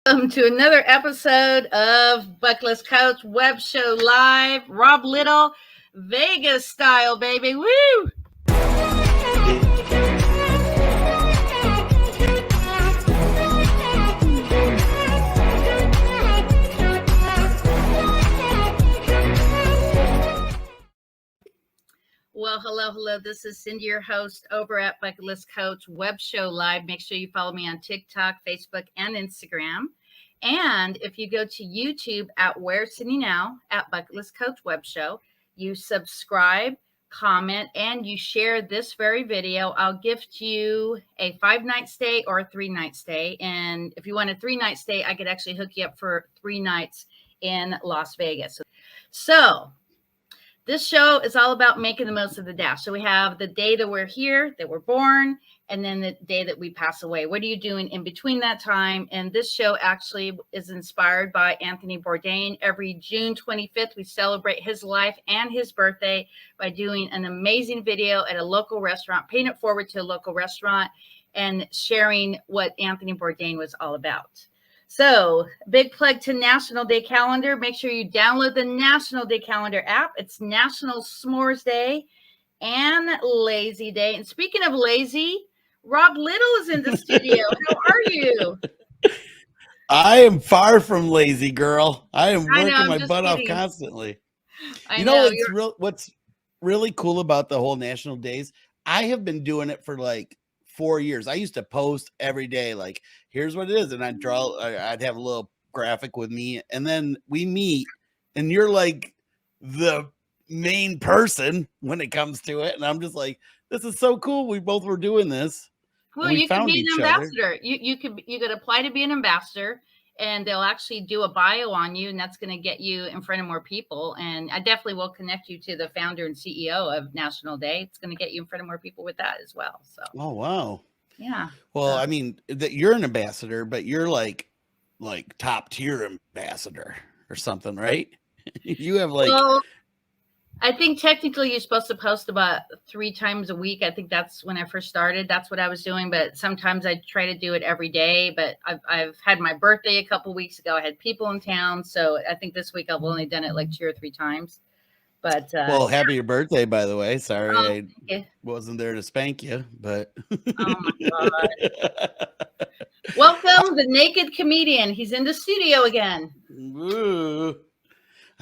Welcome to another episode of Buckless Coach Web Show Live. Rob Little, Vegas style, baby. Woo! Well, hello. This is Cindy, your host over at Bucket List Coach Web Show Live. Make sure you follow me on TikTok, Facebook, and Instagram. And if you go to YouTube at Where Cindy Now at Bucket List Coach Web Show, you subscribe, comment, and you share this very video. I'll gift you a 5-night stay or a 3-night stay. And if you want a 3-night stay, I could actually hook you up for 3 nights in Las Vegas. So this show is all about making the most of the dash. So we have the day that we're here, that we're born, and then the day that we pass away. What are you doing in between that time? And this show actually is inspired by Anthony Bourdain. Every June 25th, we celebrate his life and his birthday by doing an amazing video at a local restaurant, paying it forward to a local restaurant, and sharing what Anthony Bourdain was all about. So, big plug to National Day Calendar. Make sure you download the National Day Calendar app. It's National S'mores Day and Lazy Day. And speaking of lazy, Rob Little is in the studio. How are you? I am far from lazy, girl. I am working my butt off constantly. I know. What's really cool about the whole National Days? I have been doing it for like 4 years. I used to post every day, like, here's what it is. And I'd have a little graphic with me. And then we meet and you're like the main person when it comes to it. And I'm just like, this is so cool. We both were doing this. Well, you could be an ambassador. You could apply to be an ambassador, and they'll actually do a bio on you, and that's going to get you in front of more people. And I definitely will connect you to the founder and CEO of National Day. It's going to get you in front of more people with that as well. So. Oh, wow. Yeah. Well, I mean, that you're an ambassador, but you're like top tier ambassador or something, right? You have like. Well, I think technically you're supposed to post about 3 times a week. I think that's when I first started. That's what I was doing. But sometimes I try to do it every day. But I've had my birthday a couple weeks ago. I had people in town. So I think this week I've only done it like 2 or 3 times. But well, happy birthday, by the way. Sorry, I wasn't there to spank you, but oh my God. Welcome, the naked comedian. He's in the studio again. Ooh.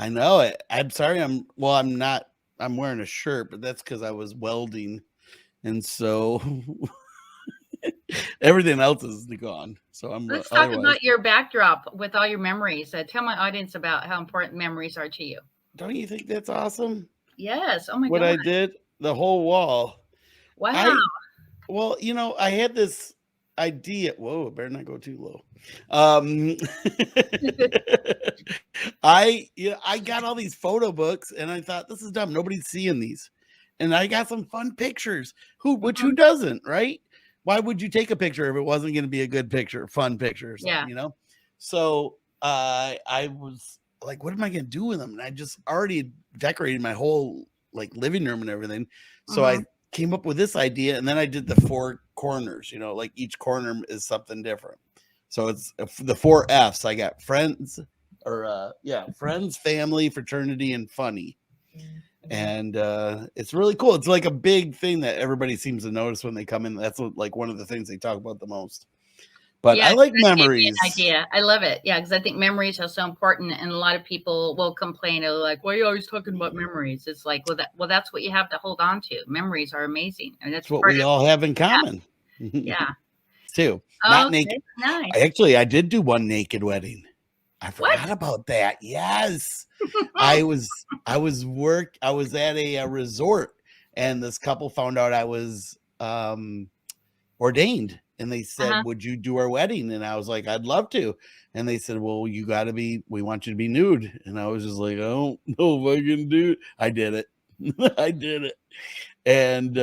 I know it. I'm sorry. I'm wearing a shirt, but that's because I was welding. And so everything else is gone. So Let's talk about your backdrop with all your memories. Tell my audience about how important memories are to you. Don't you think that's awesome? Yes. Oh my God. What I did, the whole wall. Wow. I had this idea. Whoa, I better not go too low. I got all these photo books and I thought, this is dumb. Nobody's seeing these. And I got some fun pictures. Who doesn't, right? Why would you take a picture if it wasn't going to be a good picture, fun picture or something, So I was like, what am I going to do with them? And I just already decorated my whole like living room and everything. So I came up with this idea, and then I did the 4 corners, like each corner is something different. So it's the 4 F's. I got friends, friends, family, fraternity, and funny. And it's really cool. It's like a big thing that everybody seems to notice when they come in. That's like one of the things they talk about the most. But I like memories. Idea. I love it. Yeah, because I think memories are so important, and a lot of people will complain. They're like, "Why are you always talking about memories?" It's like, that's what you have to hold on to. Memories are amazing, and that's what we all have in common. Yeah. Too. Not naked. Nice. I did do one naked wedding. I forgot about that. Yes. I was at a resort, and this couple found out I was ordained, and they said, would you do our wedding? And I was like, I'd love to. And they said, well, we want you to be nude. And I was just like, I don't know if I can do it. I did it. I did it. And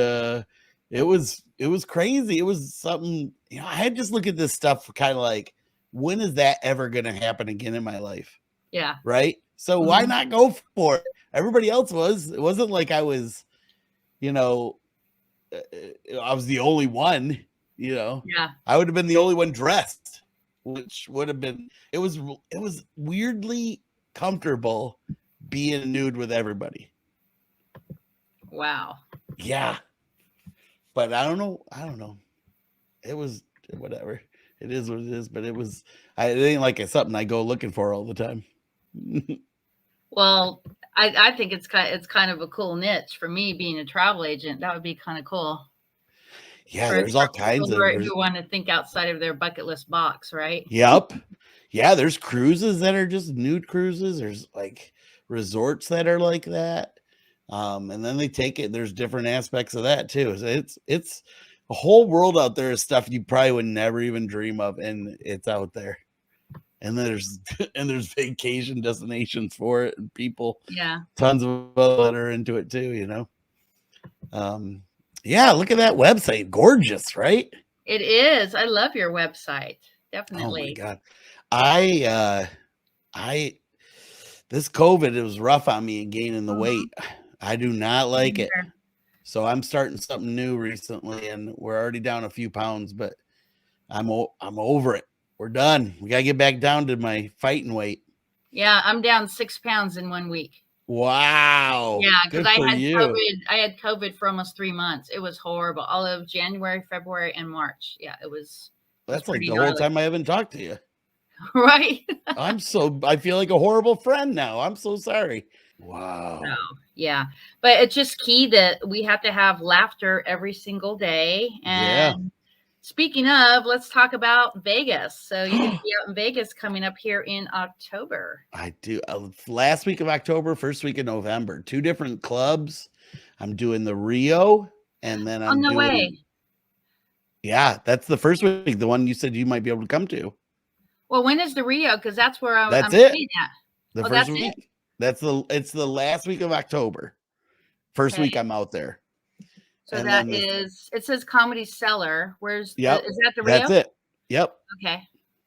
it was crazy. It was something, I had just look at this stuff kind of like, when is that ever going to happen again in my life? Yeah. Right. So why not go for it? Everybody else was. It wasn't like I was, I was the only one, Yeah. I would have been the only one dressed. which would have been it was weirdly comfortable being nude with everybody. Wow. Yeah. But I don't know. It was whatever. It is what it is, but it ain't like it's something I go looking for all the time. Well, I think it's kind of a cool niche for me being a travel agent. That would be kind of cool. Yeah, there's all kinds of who want to think outside of their bucket list box, right? Yep. Yeah, there's cruises that are just nude cruises. There's like resorts that are like that. And then they take it. There's different aspects of that too. So it's a whole world out there of stuff you probably would never even dream of, and it's out there. And there's vacation destinations for it, and people, tons of people that are into it too, you know. Yeah, look at that website, gorgeous, right? It is. I love your website, definitely. Oh my god, this COVID, it was rough on me and gaining the weight. I do not like it, so I'm starting something new recently, and we're already down a few pounds, but I'm over it. We're done. We got to get back down to my fighting weight. Yeah, I'm down 6 pounds in 1 week. Wow. Yeah, because I had COVID for almost 3 months. It was horrible. All of January, February, and March. Yeah, it was. That's like the whole time I haven't talked to you. Right. I feel like a horrible friend now. I'm so sorry. Wow. So, yeah, but it's just key that we have to have laughter every single day. And speaking of, let's talk about Vegas. So you're going to be out in Vegas coming up here in October. I do. Last week of October, first week of November, 2 different clubs. I'm doing the Rio, and then I'm doing. Way. Yeah, that's the first week. The one you said you might be able to come to. Well, when is the Rio? Because that's where I'm it. Staying at. The first week. It's the last week of October. First week I'm out there. So and it says Comedy Cellar. Is that the Rio? That's it. Yep. Okay.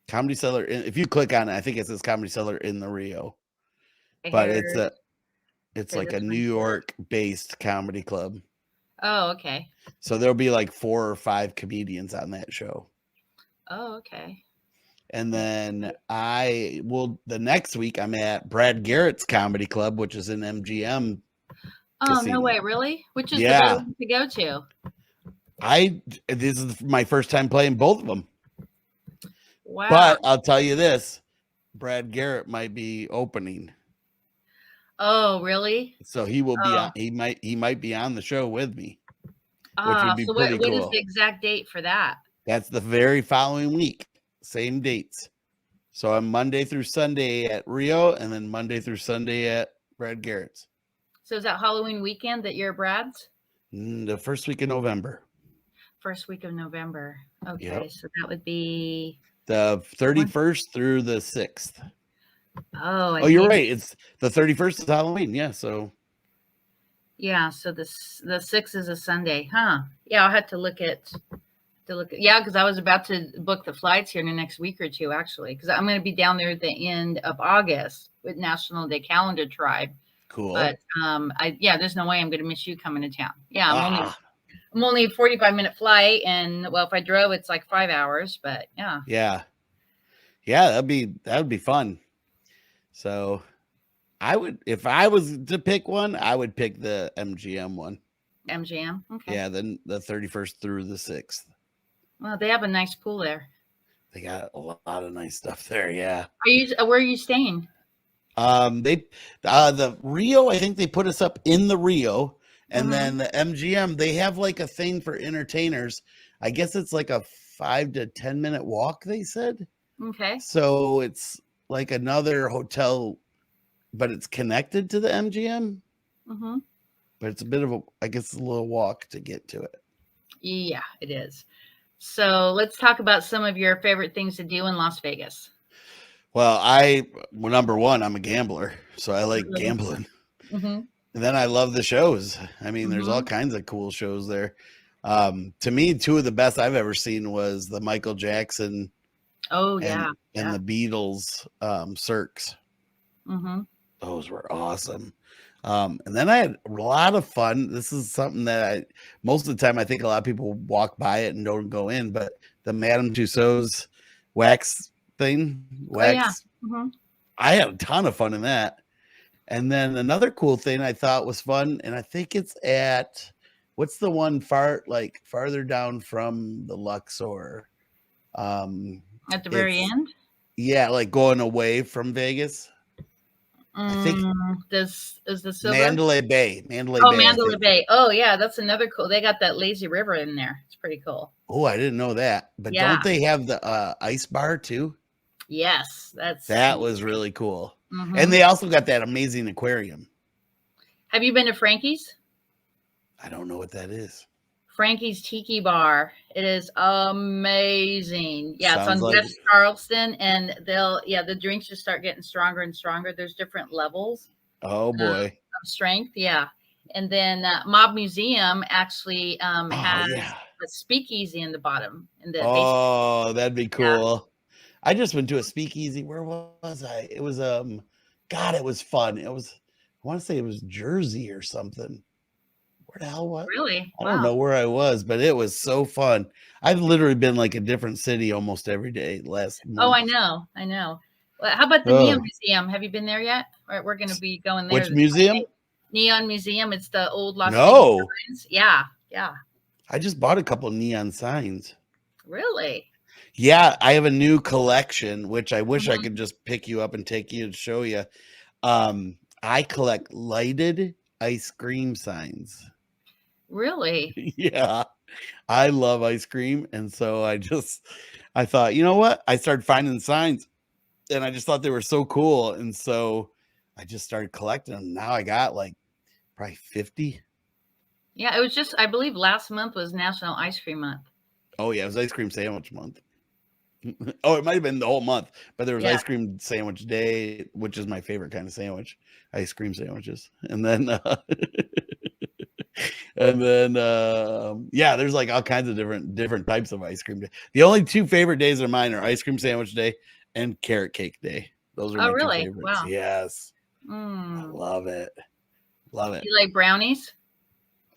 Comedy Cellar. If you click on it, I think it says Comedy Cellar in the Rio. But it's like a New York based comedy club. Oh, okay. So there'll be like 4 or 5 comedians on that show. Oh, okay. And then the next week I'm at Brad Garrett's Comedy Club, which is in MGM. Oh, casino. No way, really? Which is the better one to go to? This is my first time playing both of them. Wow. But I'll tell you this, Brad Garrett might be opening. Oh, really? So he will be he might be on the show with me. Which would be pretty cool. What is the exact date for that? That's the very following week. Same dates. So I'm Monday through Sunday at Rio, and then Monday through Sunday at Brad Garrett's. So is that Halloween weekend that you're Brad's? The first week of November. First week of November. Okay, so that would be the 31st through the 6th. Oh, you're right. It's the 31st is Halloween. Yeah, so. Yeah, so the 6th is a Sunday, huh? Yeah, I'll have to look at. Because I was about to book the flights here in the next week or two, actually, because I'm going to be down there at the end of August with National Day Calendar Tribe. Cool. But there's no way I'm going to miss you coming to town. Yeah, I'm only a 45-minute flight, and if I drove, it's like 5 hours. But yeah, that'd be fun. So, if I was to pick one, I would pick the MGM one. MGM, okay. Yeah, then the 31st through the 6th. Well, they have a nice pool there. They got a lot of nice stuff there. Yeah. Where are you staying? The Rio, I think they put us up in the Rio, and then the MGM, they have like a thing for entertainers. I guess it's like a 5 to 10 minute walk, they said. Okay. So it's like another hotel, but it's connected to the MGM. Mm-hmm. But it's a bit of a little walk to get to it. Yeah, it is. So let's talk about some of your favorite things to do in Las Vegas. Well, number one, I'm a gambler, so I like gambling. Mm-hmm. And then I love the shows. I mean, there's all kinds of cool shows there. To me, 2 of the best I've ever seen was the Michael Jackson. Oh, and the Beatles Cirques. Mm-hmm. Those were awesome. And then I had a lot of fun. This is something that most of the time I think a lot of people walk by it and don't go in, but the Madame Tussauds wax thing, Oh yeah. wax. Mhm. I had a ton of fun in that. And then another cool thing I thought was fun, and I think it's at what's the one farther down from the Luxor? At the very It's end. yeah, like going away from Vegas. I think This is the silver. Mandalay Bay. Mandalay Oh, Bay. I Mandalay think. Bay. Oh yeah, that's another cool. They got that lazy river in there. It's pretty cool. Oh, I didn't know that. But Yeah. don't they have the ice bar too? Yes, That was really cool. Mhm. And they also got that amazing aquarium. Have you been to Frankie's? I don't know what that is. Frankie's Tiki Bar. It is amazing. Yeah, Sounds it's on like West Charleston, and the drinks just start getting stronger and stronger. There's different levels Oh boy. of strength. Yeah, and then Mob Museum actually has yeah. a speakeasy in the bottom in the basement. Oh, that'd be cool. I just went to a speakeasy. Where was I? It was God, it was fun. It was I want to say it was Jersey or something. Where the hell was Really? I don't know where I was, but it was so fun. I've literally been like a different city almost every day last month. Oh, I know. Well, how about the Neon Museum? Have you been there yet? Or we're going to be going there. Which museum? Neon Museum. It's the old Las No. Vegas signs. Yeah. I just bought a couple of neon signs. Really? Yeah, I have a new collection, which I wish I could just pick you up and take you to show you. I collect lighted ice cream signs. Really? Yeah, I love ice cream. And so I thought, you know what? I started finding signs and I just thought they were so cool. And so I just started collecting them. Now I got like probably 50. Yeah, it was just, I believe last month was National Ice Cream Month. Oh, yeah, it was ice cream sandwich month. Oh, it might have been the whole month, but there was ice cream sandwich day, which is my favorite kind of sandwich, ice cream sandwiches. And then, there's like all kinds of different types of ice cream day. The only two favorite days of mine are ice cream sandwich day and carrot cake day. Those are my two favorites. Wow. Yes. I love it. Love it. You like brownies?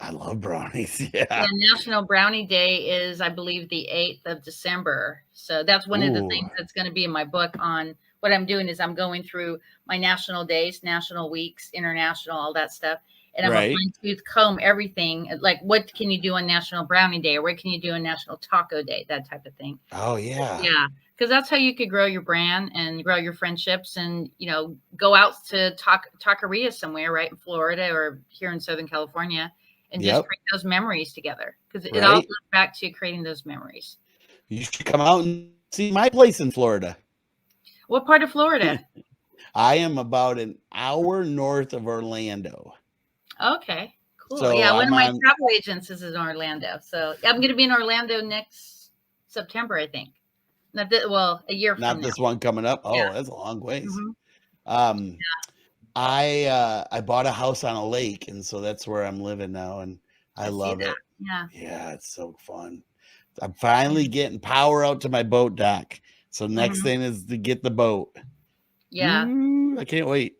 I love brownies. Yeah. National Brownie Day is, I believe, the 8th of December. So that's one of the things that's going to be in my book. On what I'm doing is I'm going through my national days, national weeks, international, all that stuff. And I'm going to fine-tooth comb everything. Like, what can you do on National Brownie Day? Or what can you do on National Taco Day? That type of thing. Oh, yeah. Yeah. Because that's how you could grow your brand and grow your friendships and, go out to taqueria somewhere, right, in Florida or here in Southern California. And just create those memories together, because it all goes back to creating those memories. You should come out and see my place in Florida. What part of Florida? I am about an hour north of Orlando. Okay, cool. So one of my travel agents is in Orlando. So I'm going to be in Orlando next September, I think. A year from now. Not this one coming up. Oh, that's a long ways. Mm-hmm. I bought a house on a lake, and so that's where I'm living now, and I love it. Yeah, it's so fun. I'm finally getting power out to my boat dock. So next thing is to get the boat. Yeah. I can't wait.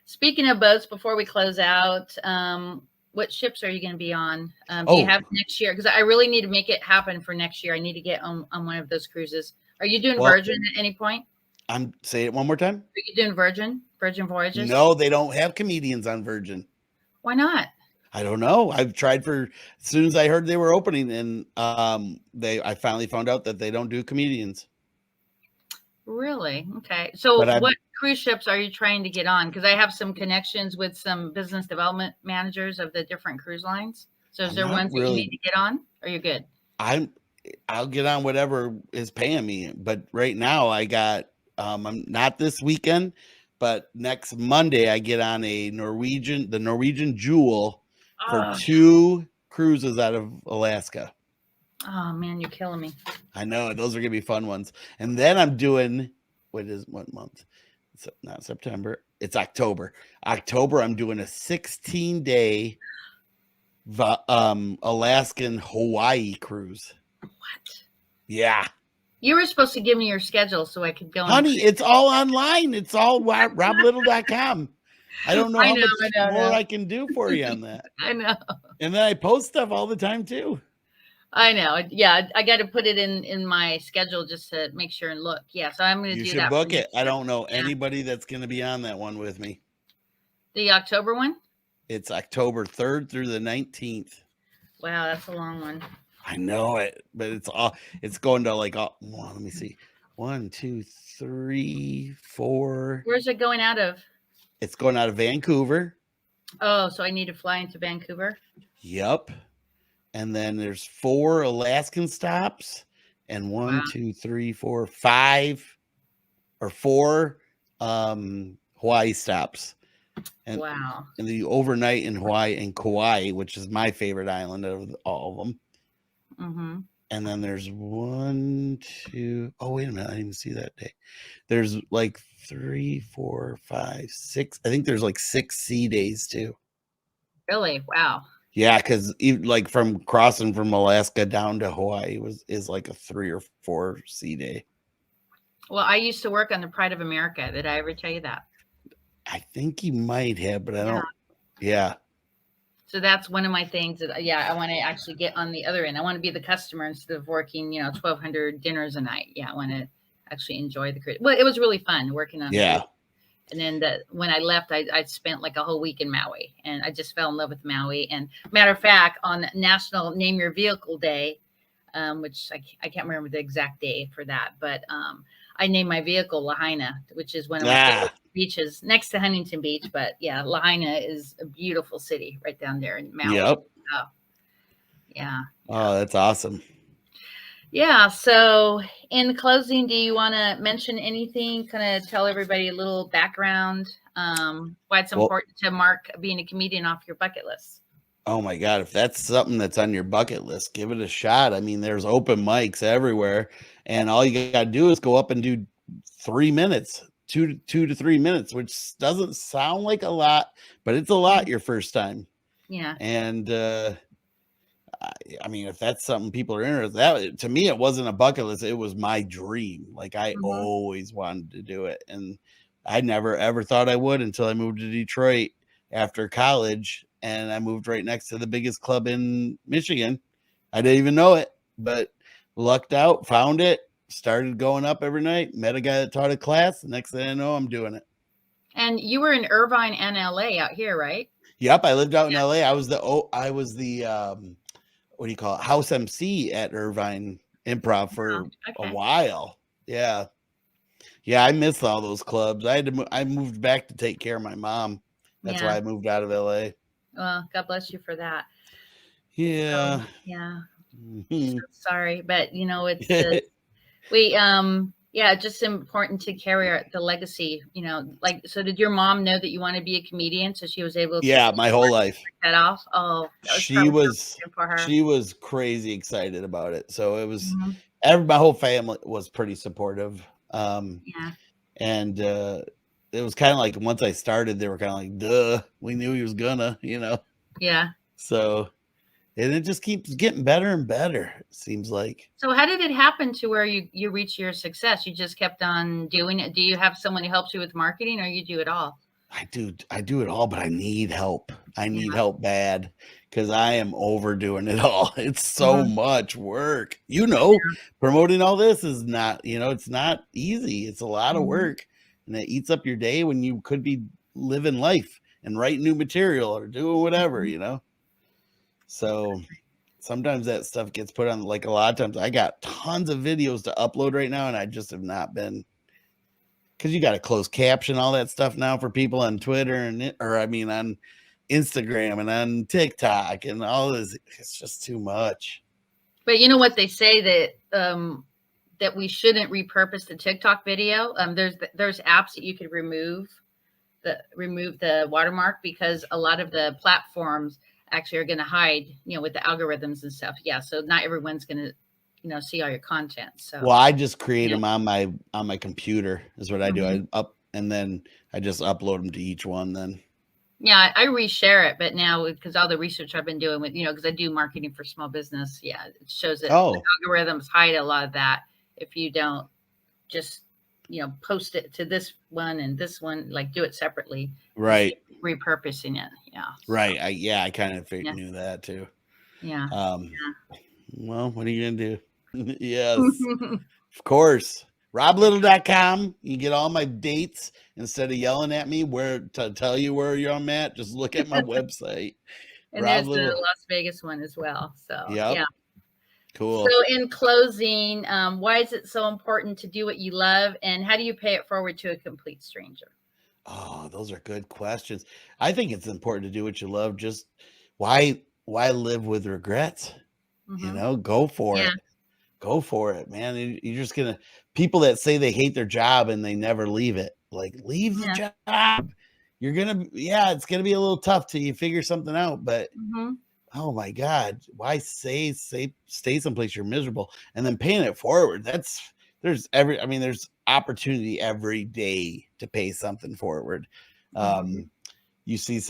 Speaking of boats, before we close out, what ships are you going to be on? Do you have next year? Because I really need to make it happen for next year. I need to get on one of those cruises. Are you doing Virgin at any point? Say it one more time. Are you doing Virgin Voyages? No, they don't have comedians on Virgin. Why not? I don't know. I've tried as soon as I heard they were opening, and I finally found out that they don't do comedians. Really? Okay. So what cruise ships are you trying to get on? Because I have some connections with some business development managers of the different cruise lines. So is there ones that you need to get on? Or you're good? I'll get on whatever is paying me. But right now I got I'm not this weekend, but next Monday I get on the Norwegian Jewel for 2 cruises out of Alaska. Oh man, you're killing me. I know, those are gonna be fun ones. And then I'm doing what month? It's not September, it's October. I'm doing a 16-day Alaskan Hawaii cruise. What? Yeah. You were supposed to give me your schedule so I could go. Honey, it's all online. It's all roblittle.com. I don't know how much more I can do for you on that. I know. And then I post stuff all the time too. I know. Yeah, I got to put it in my schedule just to make sure and look. Yeah, so I'm going to You do should that for book it. next I year. don't know Yeah, anybody that's going to be on that one with me. the October one. It's October 3rd through the 19th. Wow, that's a long one. I know it, but it's going to like, well, let me see. 1, 2, 3, 4. Where's it going out of? It's going out of Vancouver. Oh, so I need to fly into Vancouver. Yep. And then there's 4 Alaskan stops and Wow. 1, 2, 3, 4, 5 or 4 Hawaii stops. And Wow. and the overnight in Hawaii and Kauai, which is my favorite island of all of them. Mm-hmm. And then there's 1, 2. Oh, wait a minute. I didn't see that day. There's like 3, 4, 5, 6. I think there's like 6 sea days too. Really? Wow. Yeah, because even like from crossing from Alaska down to Hawaii is like a 3 or 4 sea day. Well, I used to work on the Pride of America. Did I ever tell you that? I think you might have, but I don't. Yeah. So that's one of my things that, I want to actually get on the other end. I want to be the customer instead of working, 1,200 dinners a night. Yeah, I want to actually enjoy the creative. Well, it was really fun working on it. Yeah. And then when I left, I spent like a whole week in Maui, and I just fell in love with Maui. And matter of fact, on National Name Your Vehicle Day, which I can't remember the exact day for that, but I named my vehicle Lahaina, which is one of my favorite beaches next to Huntington Beach. But yeah, Lahaina is a beautiful city right down there in Maui. Yep. Oh, yeah. Oh, that's awesome. Yeah. So in closing, do you want to mention anything? Kind of tell everybody a little background, why it's important to mark being a comedian off your bucket list. Oh my God. If that's something that's on your bucket list, give it a shot. I mean, there's open mics everywhere, and all you got to do is go up and do 3 minutes, 2 to 3 minutes, which doesn't sound like a lot, but it's a lot your first time. Yeah. And, I mean, if that's something people are interested, to me, it wasn't a bucket list. It was my dream. Like I always wanted to do it. And I never, ever thought I would until I moved to Detroit after college. And I moved right next to the biggest club in Michigan. I didn't even know it, but lucked out, found it, started going up every night, met a guy that taught a class. The next thing I know, I'm doing it. And you were in Irvine and LA out here, right? Yep. I lived out in LA. I was the what do you call it? House MC at Irvine Improv for a while. Yeah. Yeah. I miss all those clubs. I moved back to take care of my mom. That's why I moved out of LA. Well, God bless you for that. Yeah. So, yeah. So sorry, but it's just important to carry the legacy, like, so did your mom know that you want to be a comedian? So she was able to my whole life. That off. Oh, she was crazy excited about it. So it was my whole family was pretty supportive. And it was kind of like once I started, they were kind of like, duh, we knew he was gonna, Yeah. So, and it just keeps getting better and better, it seems like. So how did it happen to where you reach your success? You just kept on doing it. Do you have someone who helps you with marketing, or you do it all? I do it all, but I need help. I need help bad because I am overdoing it all. It's so much work. Promoting all this is not, it's not easy. It's a lot of work, and it eats up your day when you could be living life and writing new material or doing whatever, So sometimes that stuff gets put on, like a lot of times I got tons of videos to upload right now, and I just have not been, because you got to close caption all that stuff now for people on Twitter on Instagram and on TikTok and all this. It's just too much. But you know what they say that we shouldn't repurpose the TikTok video. There's apps that you could remove the watermark, because a lot of the platforms actually are going to hide, with the algorithms and stuff. Yeah. So not everyone's going to, see all your content. So, well, I just create them on my computer is what I do. And then I just upload them to each one then. Yeah, I reshare it, but now because all the research I've been doing with, because I do marketing for small business. Yeah. It shows that the algorithms hide a lot of that. If you don't just, post it to this one and this one, like do it separately. Right. Repurposing it. Yeah. Right. I kind of knew that too. Yeah. Well, what are you gonna do? Yes, of course. RobLittle.com. You get all my dates instead of yelling at me where to tell you where I'm at. Just look at my website. And Rob there's the Little. Las Vegas one as well. So yeah. Yep. So Cool. in closing, why is it so important to do what you love, and how do you pay it forward to a complete stranger? Oh, those are good questions. I think it's important to do what you love. Just why live with regrets? Mm-hmm. Go for Yeah. it. Go for it, man. You're just gonna people that say they hate their job and they never leave it. Like, leave the Yeah. job. It's gonna be a little tough till you figure something out. But Mm-hmm. oh my God, why stay someplace you're miserable and then paying it forward? There's opportunity every day to pay something forward. Mm-hmm. You see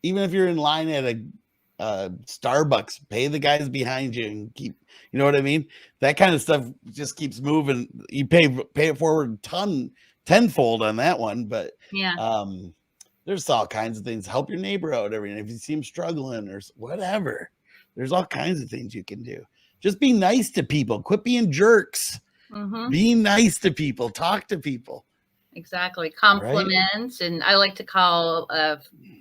even if you're in line at a Starbucks, pay the guys behind you and keep, you know what I mean? That kind of stuff just keeps moving. You pay it forward tenfold on that one, but Yeah. there's all kinds of things. Help your neighbor out every night if you see him struggling or whatever. There's all kinds of things you can do. Just be nice to people. Quit being jerks. Mm-hmm. Be nice to people. Talk to people. Exactly. Right? Compliments. And I like to call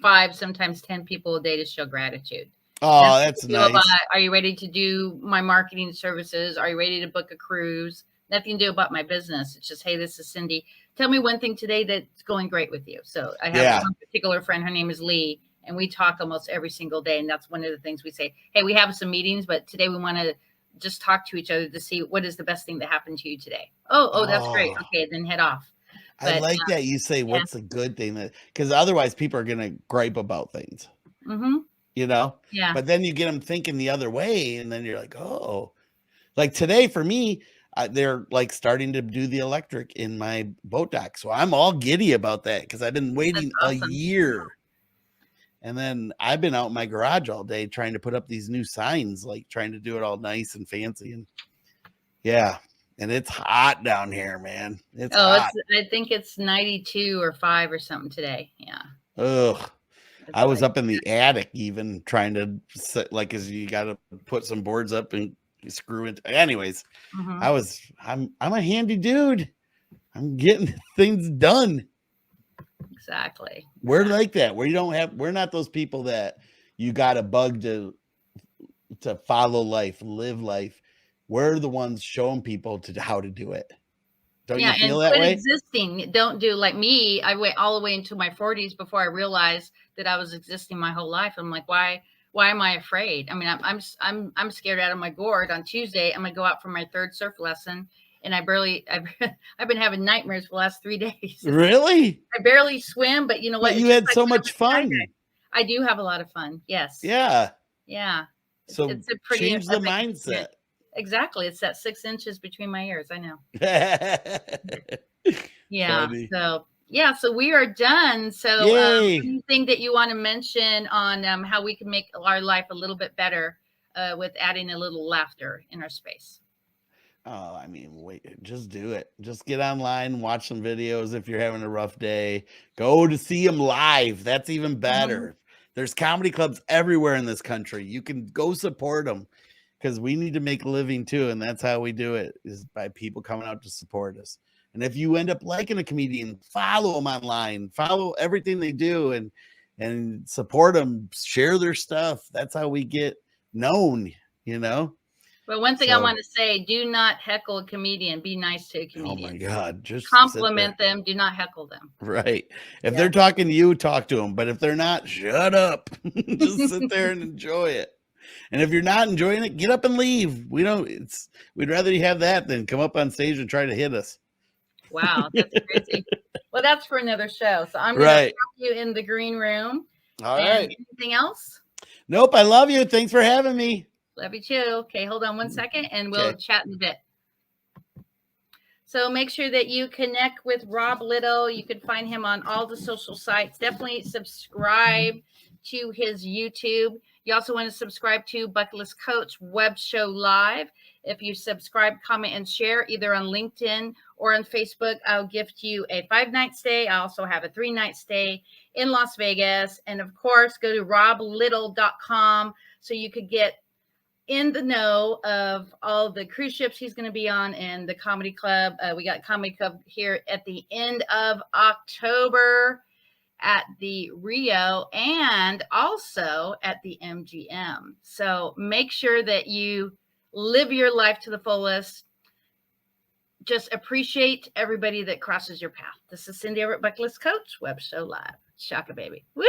5, sometimes 10 people a day to show gratitude. Oh, that's Feel about, nice. are you ready to do my marketing services? Are you ready to book a cruise? Nothing to do about my business. It's just, hey, this is Cindy. Tell me one thing today that's going great with you. So I have Yeah. one particular friend. Her name is Lee, and we talk almost every single day. And that's one of the things we say. Hey, we have some meetings, but today we want to just talk to each other to see what is the best thing that happened to you today. Oh, that's great. Oh, Okay, then head off. I But like that you say yeah. what's a good thing that because otherwise people are gonna gripe about things, Mm-hmm. Yeah. But then you get them thinking the other way, and then you're like, oh, like today for me, they're like starting to do the electric in my boat dock, so I'm all giddy about that because I've been That's waiting a awesome. year, and then I've been out in my garage all day trying to put up these new signs, like trying to do it all nice and fancy, and yeah, and it's hot down here, man. It's hot. I think it's 92 or 5 or something today. Yeah. Ugh. It's I was like, up in the attic even trying to set, like, cause you got to put some boards up and screw it. Anyways, mm-hmm. I'm a handy dude. I'm getting things done. Exactly. We're like that. We're not those people that you got a bug to follow life, live life. We're the ones showing people how to do it. Don't Yeah, you feel and that quit way? existing. Don't do like me. I went all the way into my 40s before I realized that I was existing my whole life. I'm like, why am I afraid? I mean, I'm scared out of my gourd. On Tuesday, I'm gonna go out for my 3rd surf lesson, and I've been having nightmares for the last 3 days. Really? I barely swim, but you know what? But you It's just had like so when I'm much fun. I do have a lot of fun. Yes. Yeah. Yeah. So It's a pretty change the epic mindset. Exactly. It's that 6 inches between my ears. I know. Yeah. Funny. So we are done. So Yay. anything that you want to mention on how we can make our life a little bit better with adding a little laughter in our space? Oh, I mean, wait, just do it. Just get online, watch some videos if you're having a rough day. Go to see them live. That's even better. There's comedy clubs everywhere in this country. You can go support them because we need to make a living too. And that's how we do it, is by people coming out to support us. And if you end up liking a comedian, follow them online, follow everything they do and support them, share their stuff. That's how we get known, But one thing I want to say, do not heckle a comedian. Be nice to a comedian. Oh my God. Just compliment them. Do not heckle them. Right. If they're talking to you, talk to them. But if they're not, shut up. Just sit there and enjoy it. And if you're not enjoying it, get up and leave. We'd rather you have that than come up on stage and try to hit us. Wow, that's crazy. Well, that's for another show. So I'm going to put you in the green room. All right. Anything else? Nope. I love you. Thanks for having me. Love you too. Okay, hold on one second and we'll chat in a bit. So make sure that you connect with Rob Little. You can find him on all the social sites. Definitely subscribe to his YouTube. You also want to subscribe to Bucket List Coach Web Show Live. If you subscribe, comment, and share either on LinkedIn or on Facebook, I'll gift you a 5-night stay. I also have a 3-night stay in Las Vegas. And of course, go to roblittle.com so you could get in the know of all the cruise ships he's going to be on and the comedy club. We got comedy club here at the end of October at the Rio and also at the MGM. So make sure that you live your life to the fullest. Just appreciate everybody that crosses your path. This is Cindy over at Bucket List Coach Web Show Live. Shaka baby. Woo!